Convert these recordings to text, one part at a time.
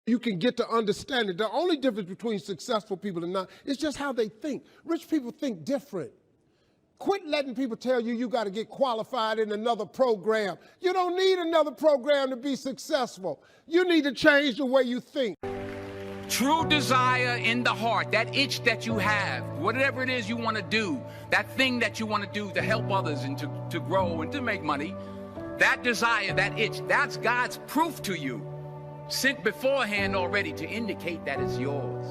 You can get to understand it. The only difference between successful people and not is just how they think. Rich people think different. Quit letting people tell you you got to get qualified in another program. You don't need another program to be successful. You need to change the way you think. True desire in the heart, that itch that you have, whatever it is you want to do, that thing that you want to do to help others and to grow and to make money, that desire, that itch, that's God's proof to you, sent beforehand already to indicate that it's yours.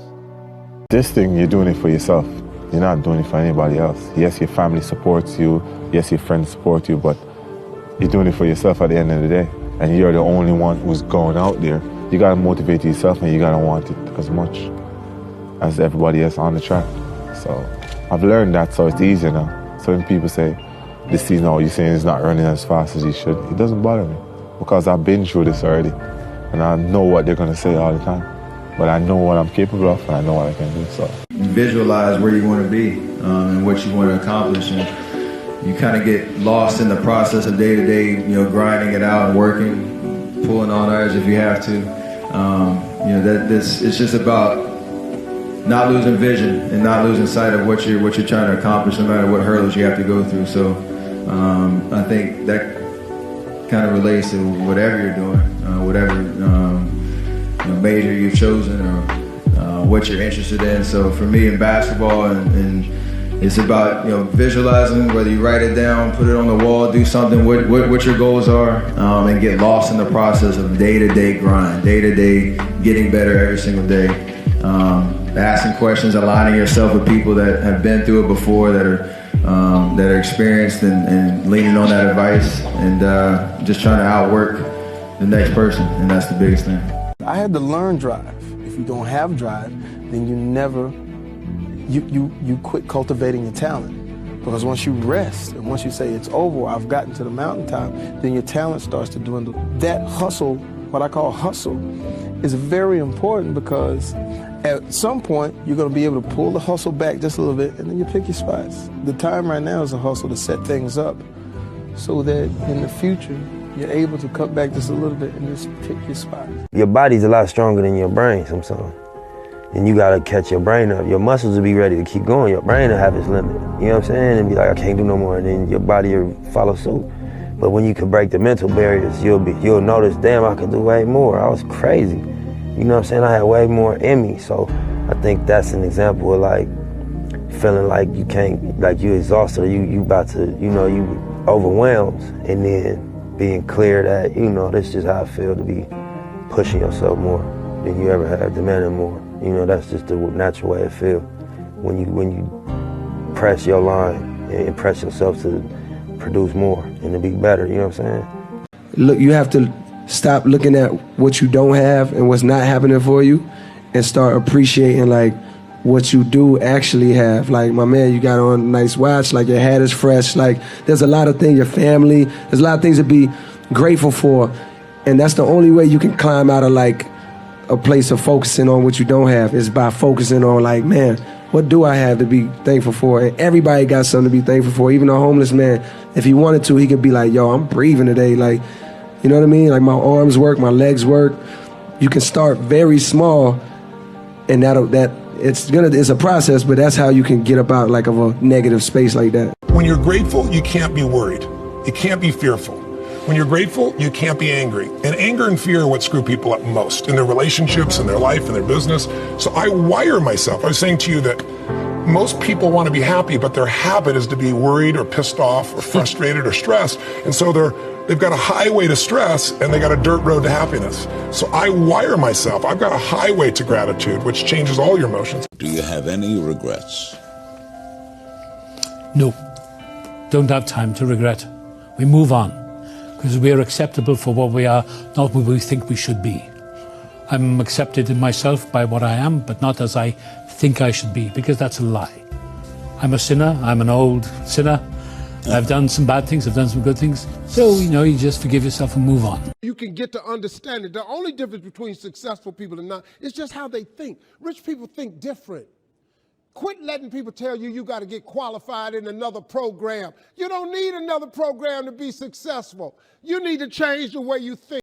This thing, you're doing it for yourself. You're not doing it for anybody else. Yes, your family supports you. Yes, your friends support you, but you're doing it for yourself at the end of the day. And you're the only one who's going out there. You gotta motivate yourself and you gotta want it as much as everybody else on the track. So I've learned that, so it's easier now. So when people say, this season, oh, you're saying it's not running as fast as he should, it doesn't bother me because I've been through this already. And I know what they're gonna say all the time. But I know what I'm capable of and I know what I can do, so. Visualize where you want to be and what you want to accomplish. And you kind of get lost in the process of day-to-day, grinding it out and working, pulling on ours if you have to. It's just about not losing vision and not losing sight of what you're trying to accomplish, no matter what hurdles you have to go through. So I think that kind of relates to whatever you're doing, whatever major you've chosen or what you're interested in. So for me in basketball, and it's about visualizing, whether you write it down, put it on the wall, do something, what your goals are, and get lost in the process of day-to-day grind, day-to-day getting better every single day. Asking questions, aligning yourself with people that have been through it before, that are experienced, and leaning on that advice, and just trying to outwork the next person, and that's the biggest thing. I had to learn drive. If you don't have drive, then you quit cultivating your talent. Because once you rest and once you say it's over, I've gotten to the mountaintop, then your talent starts to dwindle. That hustle, what I call hustle, is very important because at some point you're going to be able to pull the hustle back just a little bit and then you pick your spots. The time right now is a hustle to set things up so that in the future you're able to cut back just a little bit and just pick your spot. Your body's a lot stronger than your brain sometimes. And you gotta catch your brain up. Your muscles will be ready to keep going. Your brain will have its limit. You know what I'm saying? And be like, I can't do no more. And then your body will follow suit. But when you can break the mental barriers, you'll notice, damn, I could do way more. I was crazy. You know what I'm saying? I had way more in me. So I think that's an example of like feeling like you can't, like you exhausted, or you about to, you overwhelmed, and then being clear that, this is just how I feel to be pushing yourself more than you ever have, demanding more. That's just the natural way it feels. When you press your line and press yourself to produce more and to be better, you know what I'm saying? Look, you have to stop looking at what you don't have and what's not happening for you and start appreciating like what you do actually have. Like, my man, you got on a nice watch, like your hat is fresh, like there's a lot of things, your family, there's a lot of things to be grateful for. And that's the only way you can climb out of like a place of focusing on what you don't have, is by focusing on like, man, what do I have to be thankful for? And everybody got something to be thankful for. Even a homeless man, if he wanted to, he could be like, yo, I'm breathing today. Like, you know what I mean? Like, my arms work, my legs work. You can start very small, and it's a process, but that's how you can get up out like of a negative space like that. When you're grateful, you can't be worried. You can't be fearful. When you're grateful, you can't be angry. And anger and fear are what screw people up most in their relationships, in their life, in their business. So I wire myself. I was saying to you that most people want to be happy, but their habit is to be worried or pissed off or frustrated or stressed. And so they've got a highway to stress and they got a dirt road to happiness. So I wire myself. I've got a highway to gratitude, which changes all your emotions. Do you have any regrets? No. Don't have time to regret. We move on. Because we are acceptable for what we are, not what we think we should be. I'm accepted in myself by what I am, but not as I think I should be, because that's a lie. I'm a sinner, I'm an old sinner. I've done some bad things, I've done some good things. So, you just forgive yourself and move on. You can get to understand it. The only difference between successful people and not is just how they think. Rich people think different. Quit letting people tell you you got to get qualified in another program. You don't need another program to be successful. You need to change the way you think.